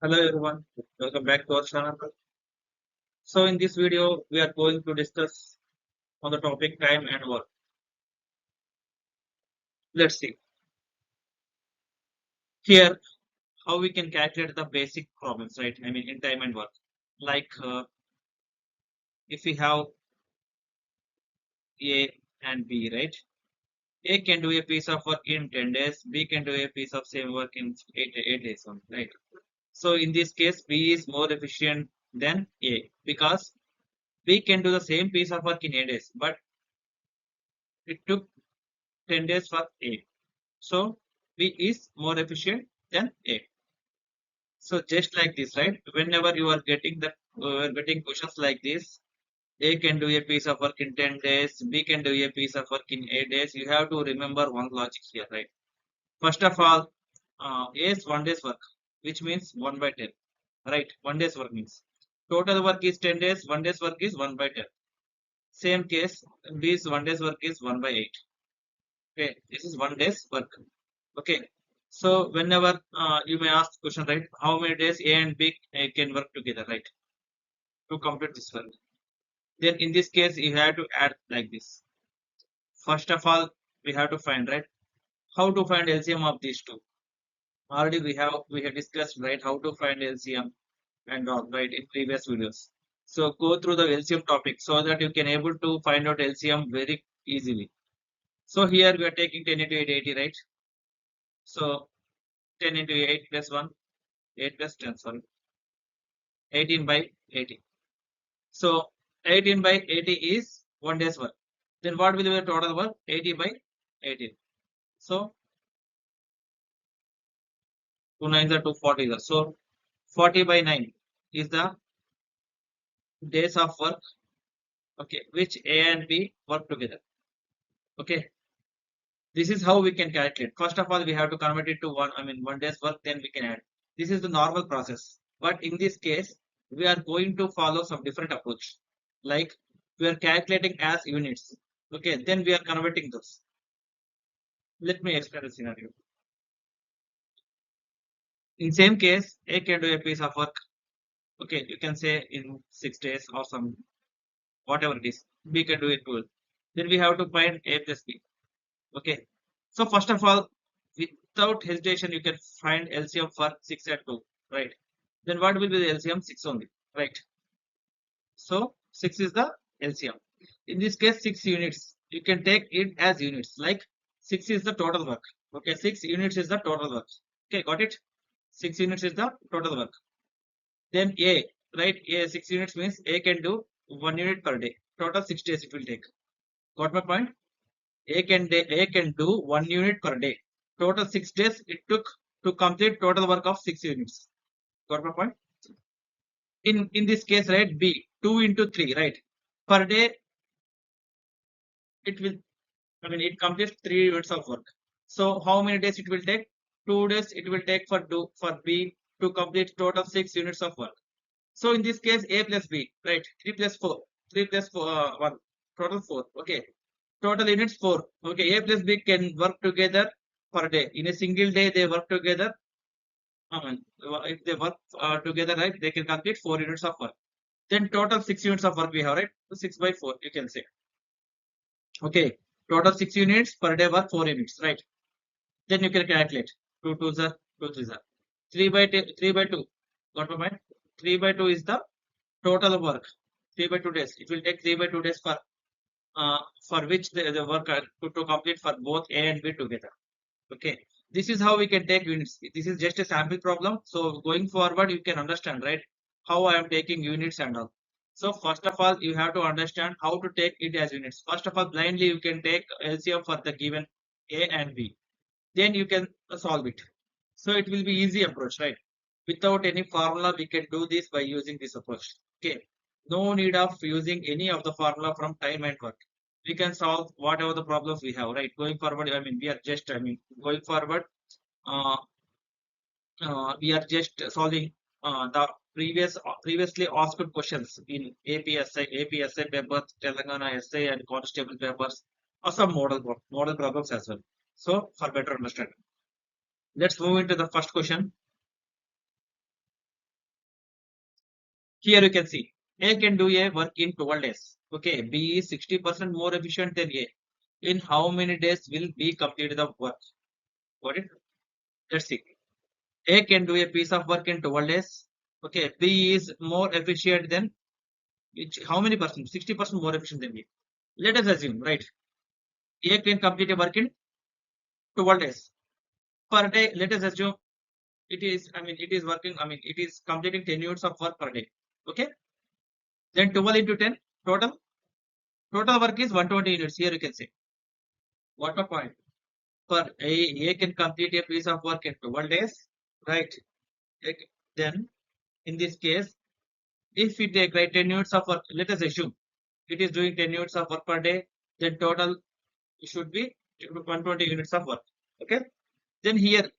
Hello everyone, welcome back to our channel. So in this video, we are going to discuss on the topic time and work. Let's see here how we can calculate the basic problems, right? I mean in time and work. Like if we have A and B, right? A can do a piece of work in 10 days, B can do a piece of same work in 8 days, only, right? So in this case, B is more efficient than A because B can do the same piece of work in 8 days, but it took 10 days for A. So B is more efficient than A. So just like this, right? Whenever you are getting getting questions like this, A can do a piece of work in 10 days, B can do a piece of work in 8 days. You have to remember one logic here, right? First of all, A is 1 day's work, which means 1 by 10, right? 1 day's work means total work is 10 days, 1 day's work is 1 by 10. Same case, B's 1 day's work is 1 by 8. Okay, this is 1 day's work. Okay, so whenever you may ask question, right? How many days A and B can work together, right? To complete this work. Then in this case, you have to add like this. First of all, we have to find, right? How to find LCM of these two. Already we have discussed, right? How to find LCM and all, right, in previous videos. So go through the LCM topic so that you can able to find out LCM very easily. So here we are taking 10 into 880, right? So 10 into 8 plus 1, 8 plus 10, sorry, 18 by 80. So 18 by 80 is 1 day's work. Then what will be the total work? 80 by 18. So 2 nines are 240. So 40 by 9 is the days of work, okay, which A and B work together. Okay, this is how we can calculate. First of all, we have to convert it to 1 day's work, then we can add. This is the normal process. But in this case, we are going to follow some different approach. Like we are calculating as units. Okay, then we are converting those. Let me explain the scenario. In same case, A can do a piece of work. Okay, you can say in 6 days or some whatever it is. B can do it 12. Then we have to find A plus B. Okay. So first of all, without hesitation, you can find LCM for 6 and 2. Right. Then what will be the LCM? 6 only. Right. So 6 is the LCM. In this case, 6 units. You can take it as units. Like 6 is the total work. Okay. 6 units is the total work. Okay. Got it? 6 units is the total work. Then A, right? A 6 units means A can do 1 unit per day. Total 6 days it will take. Got my point? A can do 1 unit per day. Total 6 days it took to complete total work of 6 units. Got my point? In this case, right? B 2 into 3, right? Per day it will. I mean it completes 3 units of work. So how many days it will take? 2 days it will take for B to complete total 6 units of work. So in this case, A plus B, right? 3 plus 4. 3 plus 4, 1. Total 4. Okay. Total units 4. Okay. A plus B can work together per day. In a single day, they work together. If they work together, right, they can complete 4 units of work. Then total 6 units of work we have, right? So 6 by 4, you can say. Okay. Total 6 units per day work 4 units, right? Then you can calculate. 2 2s are 2 3s are. 3 by 2. Got my mind? 3 by 2 is the total work. 3 by 2 days. It will take 3 by 2 days for which the work to complete for both A and B together. Okay. This is how we can take units. This is just a sample problem. So going forward, you can understand, right? How I am taking units and all. So first of all, you have to understand how to take it as units. First of all, blindly you can take LCM for the given A and B. Then you can solve it. So it will be easy approach, right? Without any formula, we can do this by using this approach. Okay. No need of using any of the formula from time and work. We can solve whatever the problems we have, right? Going forward, going forward, uh, we are just solving the previously asked questions in APSI papers, Telangana essay, and constable papers, or some model problems as well. So for better understanding, let's move into the first question. Here you can see A can do a work in 12 days. Okay, B is 60% more efficient than A. In how many days will B complete the work? Got it? Let's see. A can do a piece of work in 12 days. Okay, B is more efficient than how many percent? 60% more efficient than B. Let us assume, right? A can complete a work in 12 days. Per day, let us assume it is, it is working, it is completing 10 units of work per day. Okay, then 12 into 10, total work is 120 units. Here you can say, what the point? For A can complete a piece of work in 12 days, right? Then, in this case, if we take right 10 units of work, let us assume it is doing 10 units of work per day, then total should be 120 units of work. Okay, then here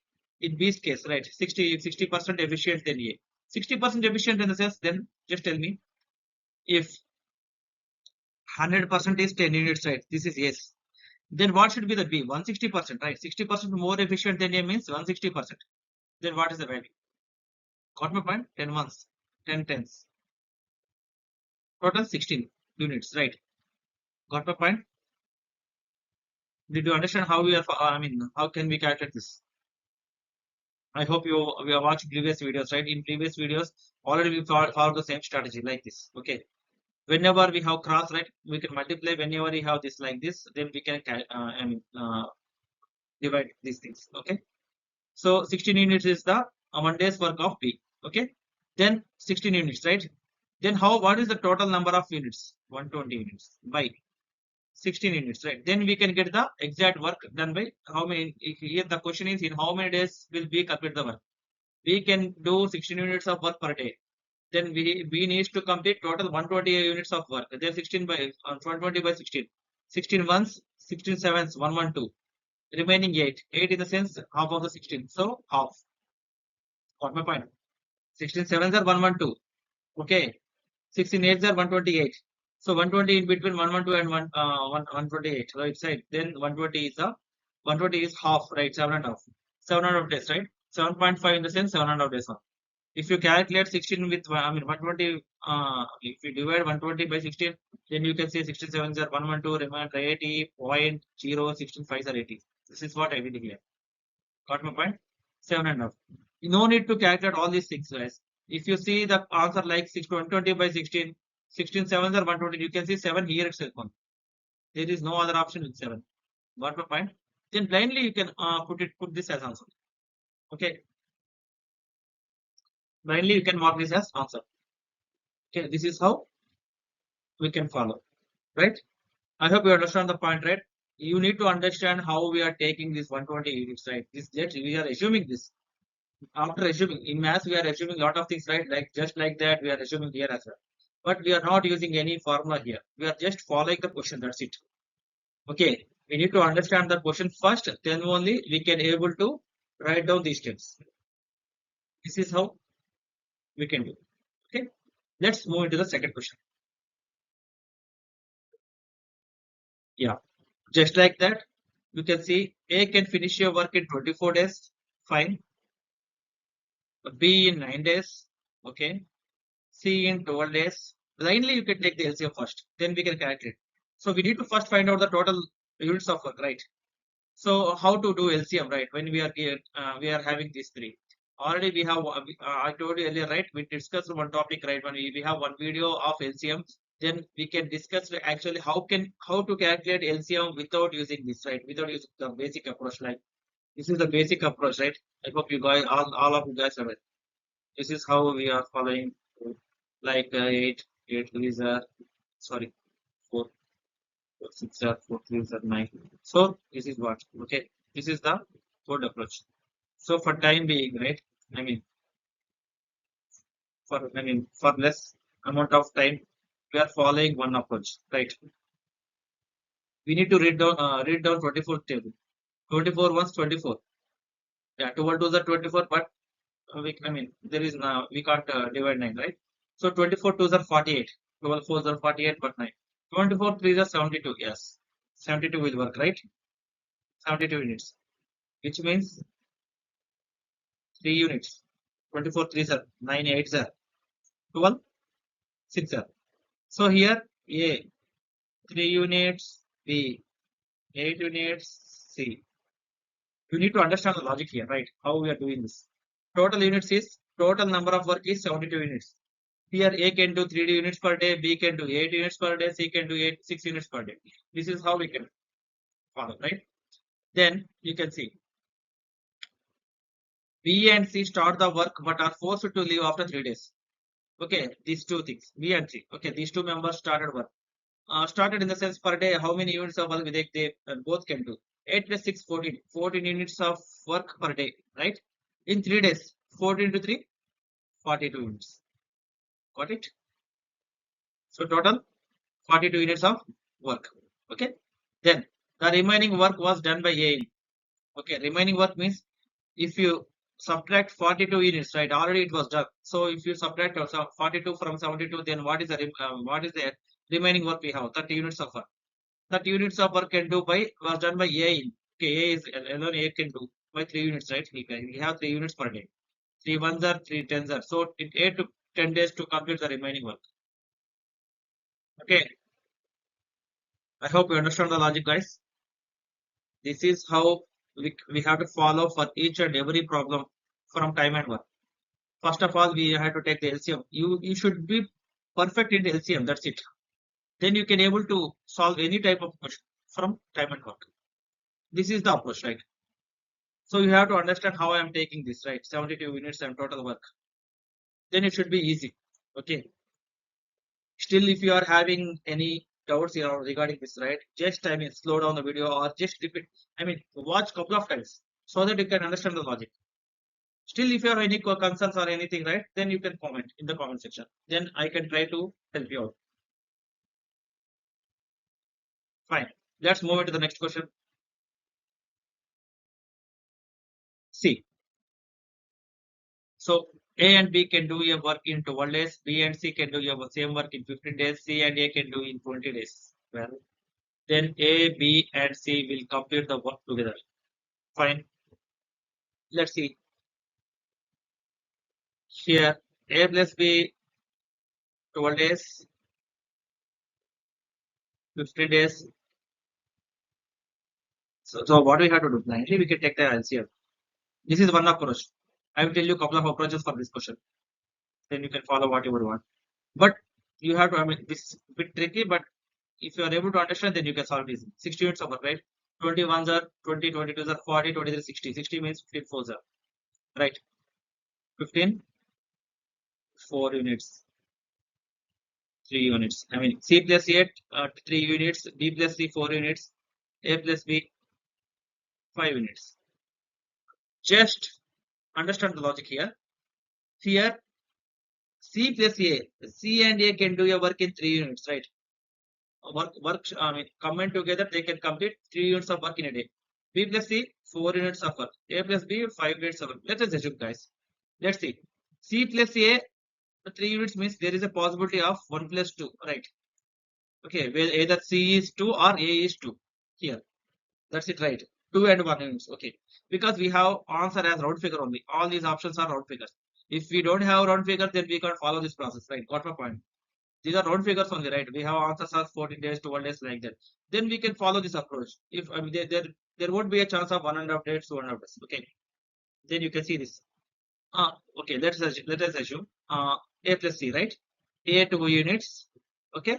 in B's case, right, 60% efficient than A. 60% efficient in the sense, then just tell me if 100% is 10 units, right? This is yes. Then what should be the B? 160%, right? 60% more efficient than A means 160%. Then what is the value? Got my point? 10 months, 10 tens. Total 16 units, right? Got my point? Did you understand how we are, how can we calculate this? I hope we have watched previous videos, right? In previous videos, already we followed the same strategy like this. Okay. Whenever we have cross, right, we can multiply. Whenever we have this like this, then we can, divide these things. Okay. So 16 units is the 1 day's work of B. Okay. Then 16 units, right? Then what is the total number of units? 120 units by 16 units, right? Then we can get the exact work done by how many. Here the question is, in how many days will we complete the work? We can do 16 units of work per day. Then we needs to complete total 120 units of work. Then 16 by 120 by 16. 16 ones, 16 sevens, 112. Remaining 8. 8 in the sense half of the 16. So half. Got my point? 16 sevens are 112. Okay. 16 eights are 128. So 120 in between 112 and 128 right side. Then 120 is half, right? 7.5. 7.5 days, right? 7.5 in the sense 7.5 days. If you calculate 16 with 120, if you divide 120 by 16, then you can say 16 sevens are 112, remainder 80.0, 16 fives are 80. This is what I did here. Got my point? 7.5. No need to calculate all these things, guys. If you see the answer like 120 by 16, 16 sevens are 120, you can see 7 here itself. There is no other option with 7. Got my point? Then blindly you can put this as answer. Okay. Blindly you can mark this as answer. Okay, this is how we can follow, right? I hope you understand the point, right? You need to understand how we are taking this 120 units, right? This that we are assuming this. After assuming in maths, we are assuming a lot of things, right? Like just like that, we are assuming here as well. But we are not using any formula here. We are just following the question. That's it. Okay. We need to understand the question first, then only we can able to write down these steps. This is how we can do. Okay. Let's move into the second question. Yeah. Just like that, you can see A can finish your work in 24 days. Fine. B in 9 days. Okay. C in 12 days. Blindly, you can take the LCM first. Then we can calculate. So we need to first find out the total units of work, right? So how to do LCM, right? When we are here, we are having these three. Already we have, I told you earlier, right? We discussed one topic, right? When we have one video of LCM, then we can discuss actually how to calculate LCM without using this, right? Without using the basic approach, like this is the basic approach, right? I hope you guys, all of you guys have it. This is how we are following, like 8 threes are, sorry, 4, 6 are, 4 threes are 9. So this is what, okay? This is the code approach. So for time being, right? I mean, for less amount of time, we are following one approach, right? We need to read down 24 table. 24 ones 24. Yeah, 12 twos are 24, but there is now we can't divide 9, right? So 24 twos are 48. 12 fours are 48, but 9. 24 threes are 72. Yes, 72 will work, right? 72 units, which means 3 units. 24 threes are 9 eights are 12. 6er. So here A 3 units, B 8 units, C. You need to understand the logic here, right? How we are doing this. Total units is total number of work is 72 units. Here A can do 3 units per day, B can do 8 units per day, C can do 6 units per day. This is how we can follow, right? Then you can see B and C start the work but are forced to leave after 3 days. Okay, these two things, B and C. Okay, these two members started work. Started in the sense per day, how many units of work they both can do. 8 plus 6, 14. 14 units of work per day, right? In 3 days, 14 to 3, 42 units. Got it? So total 42 units of work. Okay. Then the remaining work was done by A. Okay, remaining work means if you subtract 42 units, right? Already it was done. So if you subtract 42 from 72, then what is the remaining work we have? 30 units of work. 30 units of work can do by was done by A. Okay, A is alone A can do by 3 units, right? We have 3 units per day. 3 ones are 3 tens are. So it 8 to 10 days to complete the remaining work. Okay, I hope you understand the logic, guys. This is how we have to follow for each and every problem from time and work. First of all, we have to take the LCM. You should be perfect in the LCM. That's it. Then you can able to solve any type of question from time and work. This is the approach, right? So you have to understand how I am taking this, right? 72 units and total work. Then it should be easy. Okay. Still, if you are having any doubts regarding this, right? Just slow down the video or just repeat. Watch couple of times so that you can understand the logic. Still, if you have any concerns or anything, right, then you can comment in the comment section. Then I can try to help you out. Fine. Let's move into the next question. C. So A and B can do your work in 12 days. B and C can do your same work in 15 days. C and A can do in 20 days. Well, then A, B, and C will complete the work together. Fine. Let's see. Here, A plus B, 12 days, 15 days. So what we have to do? Blindly, we can take the LCM. This is one approach. I will tell you a couple of approaches for this question. Then you can follow whatever you want. But you have to, this is a bit tricky, but if you are able to understand, then you can solve this. 60 units of work, right? 21s are 20, 22s are 40, 23, 60. 60 means 15 4s are, right? 15, 4 units, 3 units. C plus 8, 3 units, B plus C, 4 units, A plus B, 5 units. Just understand the logic here. Here, C plus A, C and A can do your work in 3 units, right? Combined together, they can complete 3 units of work in a day. B plus C, 4 units of work. A plus B, 5 units of work. Let us assume, guys. Let's see. C plus A, 3 units means there is a possibility of 1 plus 2, right? Okay, where either C is 2 or A is 2. Here. That's it, right? 2 and 1 units. Okay. Because we have answer as round figure only. All these options are round figures. If we don't have round figure, then we can't follow this process, right? Got my point? These are round figures only, right? We have answers as 14 days, 12 days, like that. Then we can follow this approach. If there won't be a chance of 1.5 days, 2.5 days. Okay. Then you can see this. Okay. Let us assume A plus C, right? A 2 units. Okay.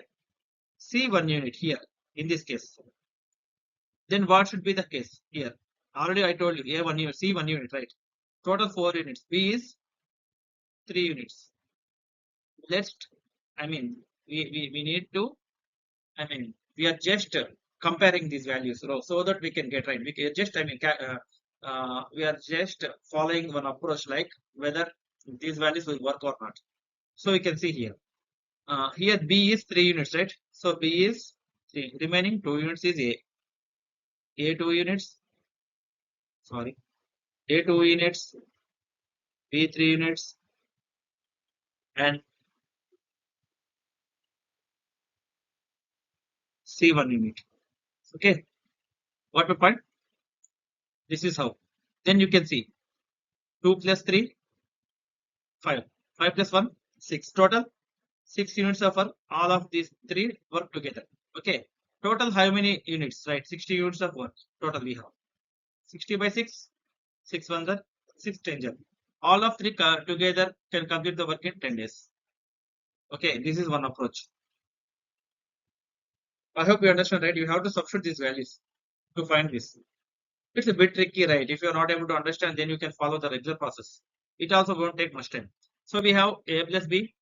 C 1 unit here in this case. Then what should be the case here? Already I told you A 1 unit, C 1 unit, right? Total 4 units. B is 3 units. Let's, we need to, we are just comparing these values so that we can get right. We can just, we are just following one approach like whether these values will work or not. So we can see here. Here B is 3 units, right? So B is 3. Remaining 2 units is A. A 2 units. Sorry. A 2 units. B 3 units. And C 1 unit. Okay. What the point? This is how. Then you can see 2 plus 3, 5. 5 plus 1, 6. Total 6 units of work, all of these 3 work together. Okay. Total how many units, right? 60 units of work total we have. 60 by 6, 6 ones are 6 10 are. All of 3 together can complete the work in 10 days. Okay, this is one approach. I hope you understand, right? You have to substitute these values to find this. It's a bit tricky, right? If you're not able to understand, then you can follow the regular process. It also won't take much time. So we have A plus B,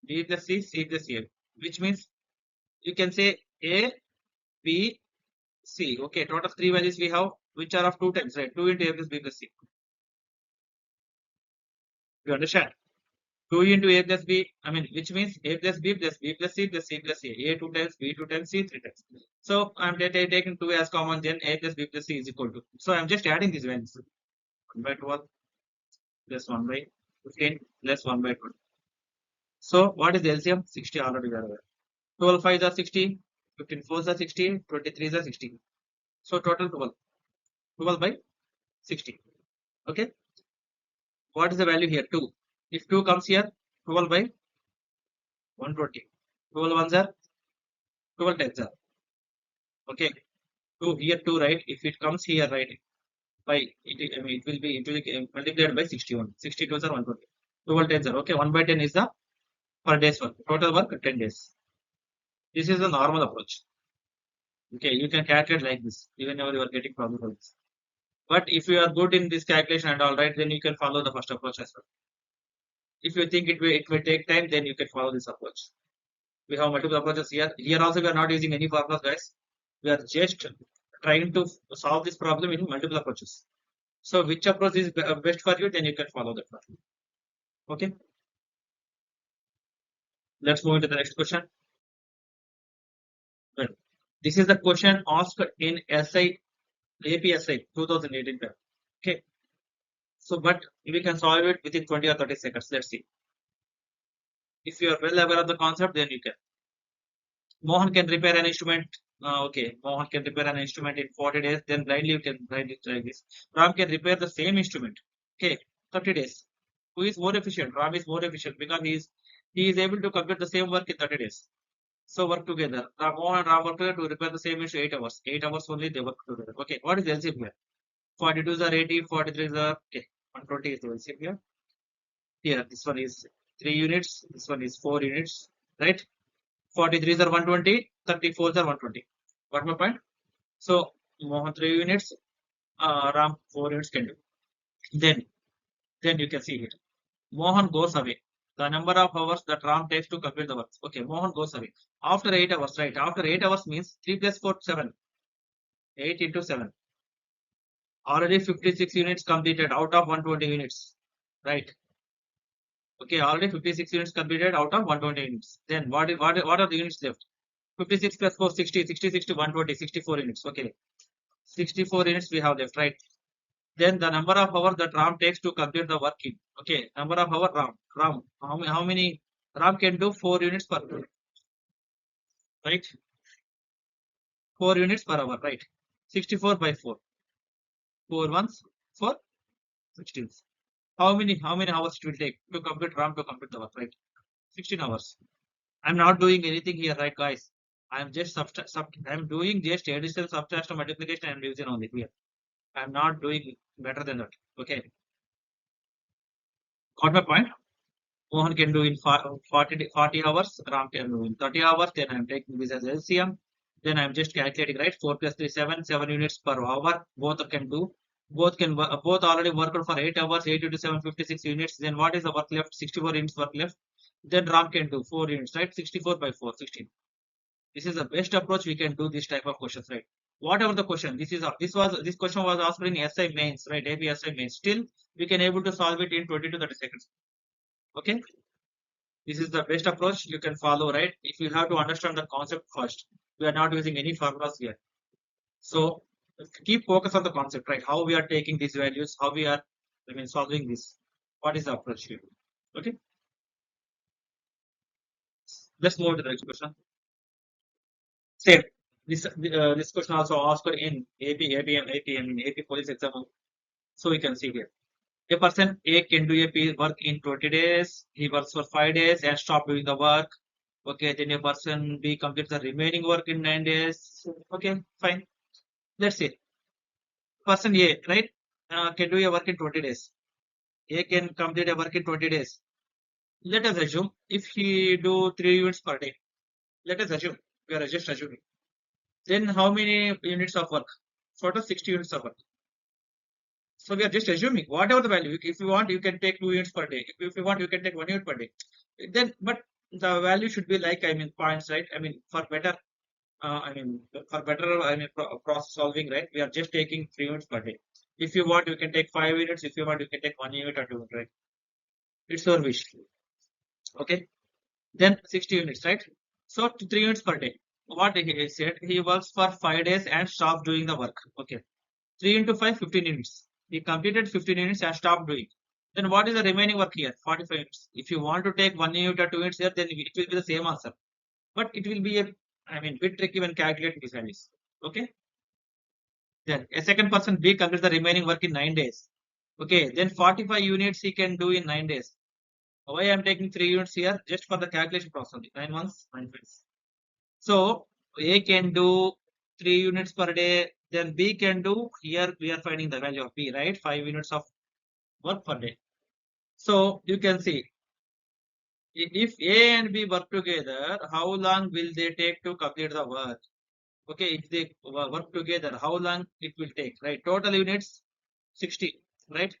B plus C, C plus A, which means you can say A, B, C. Okay, total 3 values we have, which are of 2 times, right? 2 into A plus B plus C. You understand? 2 into A plus B, I mean, which means A plus B plus B plus C plus C plus A. A 2 times, B 2 times, C 3 times. So I'm taking 2 as common, then A plus B plus C is equal to. So I'm just adding these values. 1 by 12 plus 1 by 15 plus 1 by 20. So what is the LCM? 60 already we are aware. 12 5s are 60, 15 4s are 60, 23s are 60. So total 12. 12 by 60. Okay. What is the value here? 2. If 2 comes here, 12 by 120. 12 ones are 12 tens are. Okay. 2 here 2, right? If it comes here, right? By it, I mean, it will be multiplied by 61. 62s are 120. 12 tens are. Okay. 1 by 10 is the per day's work. Total work 10 days. This is the normal approach. Okay. You can calculate like this, even if you are getting problem for this. But if you are good in this calculation and all right, then you can follow the first approach as well. If you think it will take time, then you can follow this approach. We have multiple approaches here. Here also we are not using any formulas, guys. We are just trying to solve this problem in multiple approaches. So which approach is best for you, then you can follow that one. Okay. Let's move to the next question. Well, this is the question asked in SI APSI 2018. Okay. So, but we can solve it within 20 or 30 seconds. Let's see. If you are well aware of the concept, then you can. Mohan can repair an instrument. Okay, Mohan can repair an instrument in 40 days. Then blindly you can write it like this. Ram can repair the same instrument. Okay, 30 days. Who is more efficient? Ram is more efficient because he is able to complete the same work in 30 days. So work together. Mohan and Ram work together to repair the same issue 8 hours. 8 hours only they work together. Okay, what is the LCM here? 42s are 80, 43s are okay. 120 is the LCM here. Here, this one is 3 units. This one is 4 units. Right? 43s are 120, 34s are 120. Got my point? So Mohan 3 units, Ram 4 units can do. Then you can see here. Mohan goes away. The number of hours that Ram takes to complete the work. Okay, Mohan goes away. After 8 hours, right? After 8 hours means 3 plus 4, 7. 8 into 7. Already 56 units completed out of 120 units. Right? Okay, already 56 units completed out of 120 units. Then what are the units left? 56 plus 4, 60, 66 to 120, 64 units. Okay. 64 units we have left, right? Then the number of hours that Ram takes to complete the work in. Okay. Number of hour Ram. How many? Ram can do 4 units per hour. Right? 4 units per hour, right? 64 by 4. 4 ones, 4, 16. How many hours it will take to complete Ram to complete the work, right? 16 hours. I'm not doing anything here, right, guys? I'm just I'm doing just additional subtraction multiplication and division only here. I'm not doing better than that. Okay. Got my point? Mohan can do in 40 hours, Ram can do in 30 hours. Then I'm taking this as LCM. Then I'm just calculating, right? 4 plus 3, 7, 7 units per hour. Both can do. Both already worked for 8 hours, 8 into 7, 56 units. Then what is the work left? 64 units work left. Then Ram can do 4 units, right? 64 by 4, 16. This is the best approach we can do this type of questions, right? Whatever the question, this question was asked in SI mains, right? APSI mains. Still, we can able to solve it in 20 to 30 seconds. Okay, this is the best approach you can follow, right? If you have to understand the concept first, we are not using any formulas here. So keep focus on the concept, right? How we are taking these values, how we are, solving this. What is the approach here? Okay, let's move to the next question. Same. This question also asked in AP police exam. So we can see here. A person A can do a work in 20 days. He works for 5 days and stop doing the work. Okay, then a person B completes the remaining work in 9 days. Okay, fine. Let's see. Person A, right, can do a work in 20 days. A can complete a work in 20 days. Let us assume if he do 3 units per day. Let us assume. We are just assuming. Then how many units of work? Sort of 60 units of work. So we are just assuming whatever the value. If you want, you can take 2 units per day. If you want, you can take 1 unit per day. Then, but the value should be like, I mean, points, right? I mean, for better, process solving, right? We are just taking 3 units per day. If you want, you can take 5 units. If you want, you can take 1 unit or 2 units, right? It's your wish. Okay. Then 60 units, right? So 3 units per day. What he said, he works for 5 days and stops doing the work. Okay. 3 into 5, 15 units. He completed 15 units and stopped doing. Then what is the remaining work here? 45 units. If you want to take 1 unit or 2 units here, then it will be the same answer. But it will be bit tricky when calculating these values. Okay. Then a second person B completes the remaining work in 9 days. Okay. Then 45 units he can do in 9 days. Why I am taking 3 units here? Just for the calculation process. 9 months, 9 days. So A can do 3 units per day. Then B can do, here we are finding the value of B, right? 5 units of work per day. So you can see if A and B work together, how long will they take to complete the work? Okay, if they work together, how long it will take, right? Total units 60, right?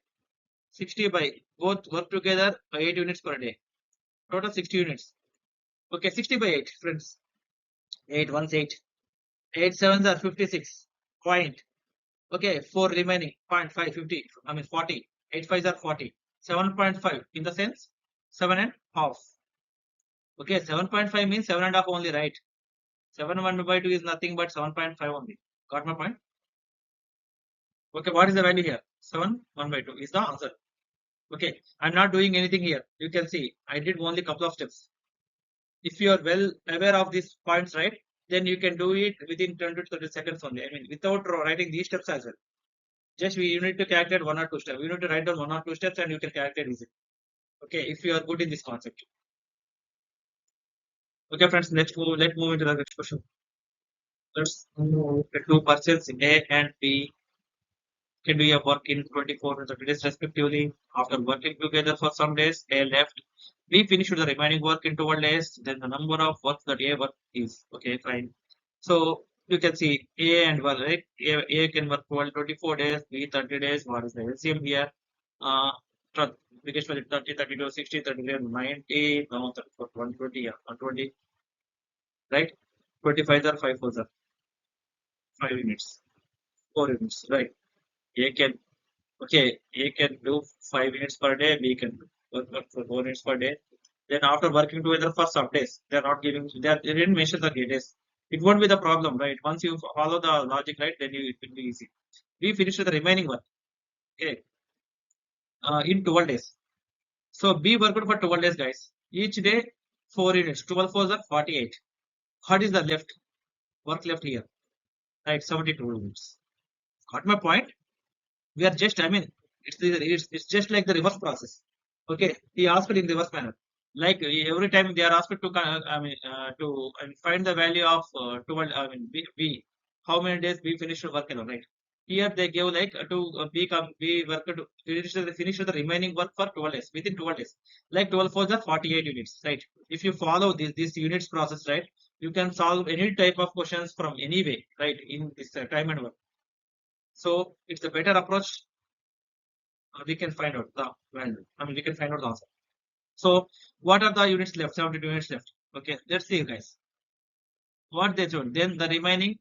60 by both work together 8 units per day. Total 60 units. Okay, 60 by 8, friends. 8 ones 8. 8 sevens are 56. Point. Okay, 4 remaining. 0.5, 50. 40. 8 fives are 40. 7.5 in the sense 7 and half. Okay, 7.5 means 7 and half only, right? 7 1 by 2 is nothing but 7.5 only. Got my point? Okay, what is the value here? 7 1 by 2 is the answer. Okay, I'm not doing anything here. You can see I did only couple of steps. If you are well aware of these points, right, then you can do it within 10 to 30 seconds only. Without writing these steps as well. Just you need to calculate 1 or 2 steps. You need to write down 1 or 2 steps and you can calculate easily. Okay, if you are good in this concept. Okay, friends, let's move into the next question. Let's move the 2 persons A and B can do a work in 24 to 30 days respectively. After working together for some days, A left. B finished the remaining work in 12 days. Then the number of work that A work is. Okay, fine. So you can see A and 1, right? A can work 12, 24 days, B 30 days. What is the LCM here? Uh, biggest value 30, 32, 60, 39, 90, now 34, 120, yeah, 120, right? 25 are 5 4 are 5 units, 4 units, right? A can Okay, A can do 5 minutes per day, B can work for 4 minutes per day. Then after working together for some days, they didn't mention the days. It won't be the problem, right? Once you follow the logic, right, then it will be easy. We finished the remaining one, okay, in 12 days. So B worked for 12 days, guys. Each day, 4 units. 12 fours are 48. What is the left? Work left here, right? 72 units. Got my point? We are just, it's just like the reverse process. Okay, he asked in reverse manner. Like every time they are asked to, find the value of 12, B, how many days B finished work alone, right? Here they give like B work to finish the remaining work for 12 days, within 12 days. Like 12 fours are 48 units, right? If you follow this units process, right, you can solve any type of questions from any way, right, in this time and work. So it's a better approach. We can find out the value. We can find out the answer. So what are the units left? 72 units left. Okay, let's see, guys. What they showed. Then the remaining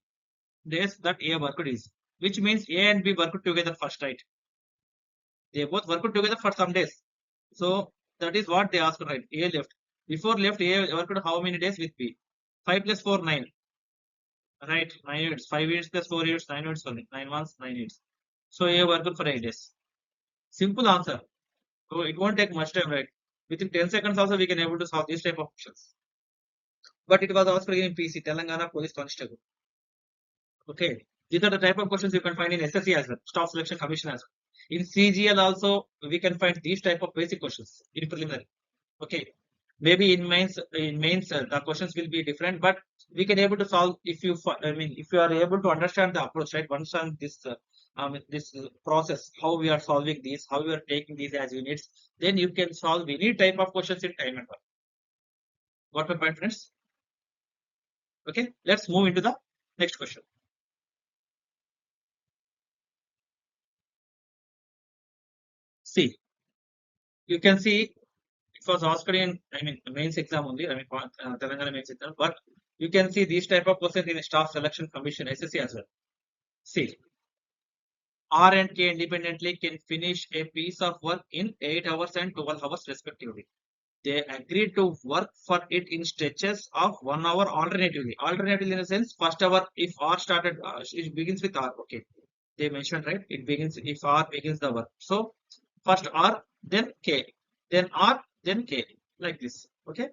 days that A worked is, which means A and B worked together first, right? They both worked together for some days. So that is what they asked, right? A left. Before left, A worked how many days with B? 5 plus 4, 9. Right? 9 units. 5 units plus 4 units, 9 units only. 9 months, 9 units. So A worked for 8 days. Simple answer. So it won't take much time, right? Within 10 seconds also we can able to solve this type of questions. But it was also in PC, Telangana Police Constable. Okay. These are the type of questions you can find in SSC as well, Staff Selection Commission as well. In CGL also, we can find these type of basic questions in preliminary. Okay. Maybe in mains the questions will be different, but we can able to solve if you if you are able to understand the approach, right? Understand this process, how we are solving these, how we are taking these as units, then you can solve any type of questions in time and work. Got my point, friends? Okay, let's move into the next question. See, you can see it was asked in, mains exam only, Telangana mains exam, but you can see these type of questions in staff selection commission, SSC as well. See, R and K independently can finish a piece of work in 8 hours and 12 hours respectively. They agreed to work for it in stretches of 1 hour alternatively. Alternatively in the sense, first hour if R started, it begins with R. Okay, they mentioned, right? It begins if R begins the work. So first R, then K, then R, then K, like this. Okay,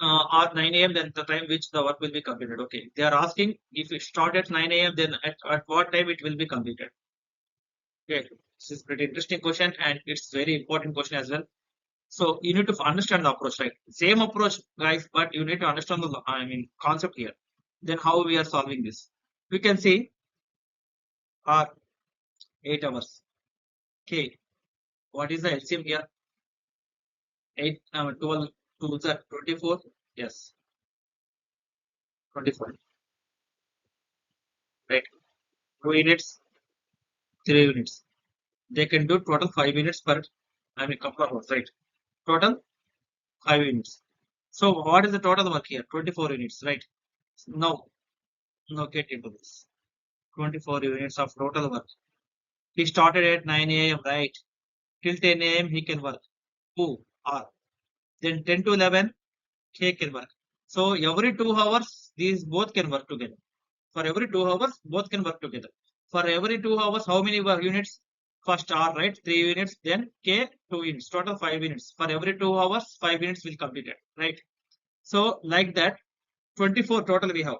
or 9 a.m. then the time which the work will be completed. Okay, they are asking if it start at 9 a.m. then at what time it will be completed. Okay, this is pretty interesting question and it's very important question as well. So you need to understand the approach, right? Same approach, guys, but you need to understand the concept here. Then how we are solving this? We can see R 8 hours. Okay, what is the LCM here? 8 12 2s are 24. Yes, 24. Right. 2 units, 3 units. They can do total 5 minutes per couple of hours, right? Total 5 units. So what is the total work here? 24 units, right? Now, now get into this. 24 units of total work. He started at 9 a.m., right? Till 10 a.m. he can work. Who? R. Then 10 to 11, K can work. So every 2 hours, these both can work together. For every 2 hours, both can work together. For every 2 hours, how many units? First R, right? 3 units, then K, 2 units. Total 5 units. For every 2 hours, 5 units will complete it, right? So like that, 24 total we have.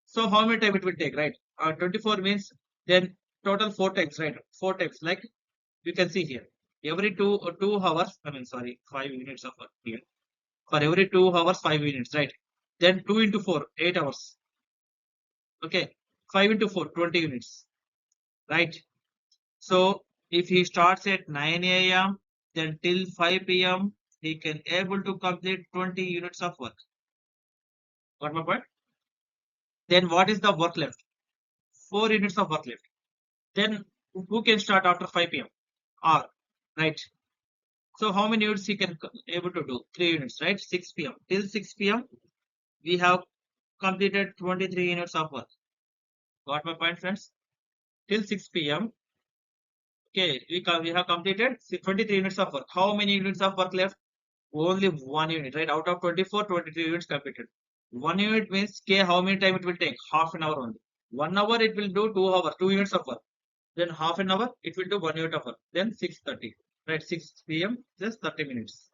So how many time it will take, right? 24 means then total 4 times, right? 4 times, like you can see here. Every 2 hours, 5 units of work here. For every 2 hours, 5 units, right? Then 2 into 4, 8 hours. Okay. 5 into 4, 20 units, right? So if he starts at 9 a.m., then till 5 p.m., he can able to complete 20 units of work. Got my point? Then what is the work left? 4 units of work left. Then who can start after 5 p.m.? R, right? So how many units he can able to do? 3 units, right? 6 p.m. Till 6 p.m. we have completed 23 units of work. Got my point, friends? Till 6 p.m. Okay, we have completed 23 units of work. How many units of work left? Only 1 unit, right? Out of 24, 23 units completed. 1 unit means K, how many time it will take? Half an hour only. 1 hour it will do 2 hours, 2 units of work. Then half an hour it will do 1 unit of work. Then 6:30, right? 6 p.m. just 30 minutes.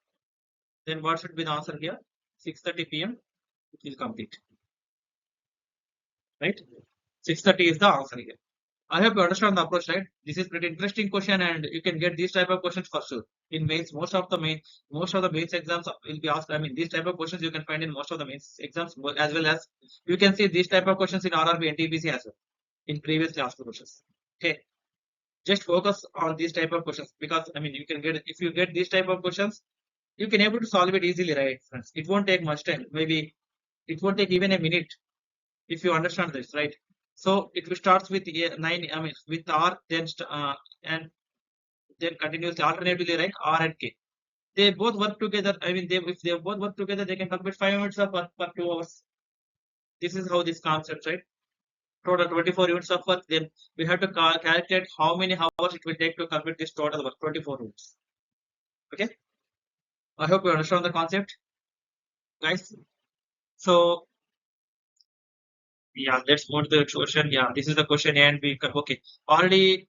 Then what should be the answer here? 6:30 p.m. it will complete, right? 6:30 is the answer here. I hope you understand the approach, right? This is pretty interesting question, and you can get these type of questions for sure. In mains, most of the mains exams will be asked. These type of questions you can find in most of the mains exams, as well as you can see these type of questions in RRB and TPC as well in previously asked questions. Okay, just focus on these type of questions because you can get if you get these type of questions, you can able to solve it easily, right, friends? It won't take much time. Maybe it won't take even a minute if you understand this, right? So it will starts with nine, with R, then and then continuously alternatively, right? R and K. They both work together. They if they both work together, they can complete 5 minutes of work per 2 hours. This is how this concept, right? Total 24 units of work. Then we have to calculate how many hours it will take to complete this total work, 24 units. Okay. I hope you understand the concept, guys. So yeah, let's move to the question. Yeah, this is the question, and okay. Already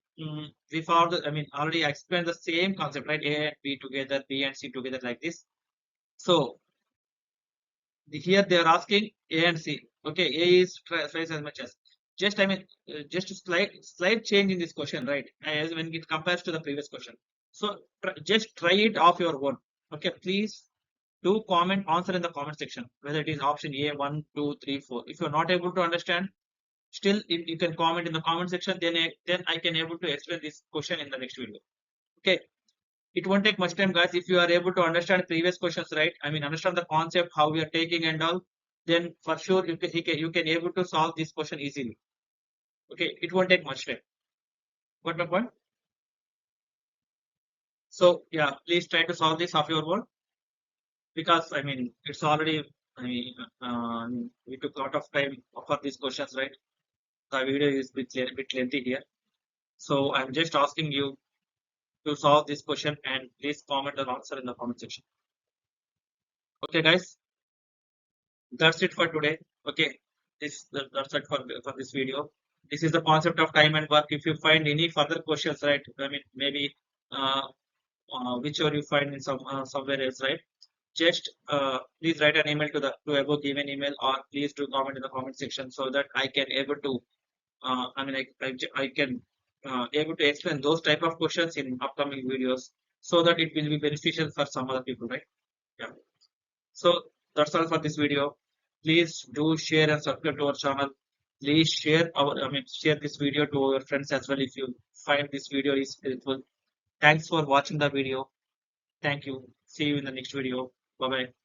we found. Already I explained the same concept, right? A and B together, B and C together, like this. So here they are asking A and C. Okay, A is twice as much as. Just just a slight change in this question, right? As when it compares to the previous question. So just try it off your own. Okay, please do comment answer in the comment section whether it is option A 1, 2, 3, 4. If you're not able to understand, still if you can comment in the comment section, then I can able to explain this question in the next video. Okay, it won't take much time, guys. If you are able to understand previous questions, right? I mean, understand the concept, how we are taking and all, then for sure you can able to solve this question easily. Okay, it won't take much time. Got my point? So yeah, please try to solve this of your own, because I mean it's already, I mean we took a lot of time for these questions, right? The video is bit lengthy here, so I'm just asking you to solve this question and please comment the answer in the comment section. Okay, guys, that's it for today. Okay, that's it for this video. This is the concept of time and work. If you find any further questions, right? I mean maybe uh, whichever you find in somewhere else, right? Just please write an email to the to above given email, or please do comment in the comment section so that I can able to I mean I can able to explain those type of questions in upcoming videos, so that it will be beneficial for some other people, right? Yeah. So that's all for this video. Please do share and subscribe to our channel. Please share share this video to your friends as well if you find this video is helpful. Thanks for watching the video. Thank you. See you in the next video. Bye bye.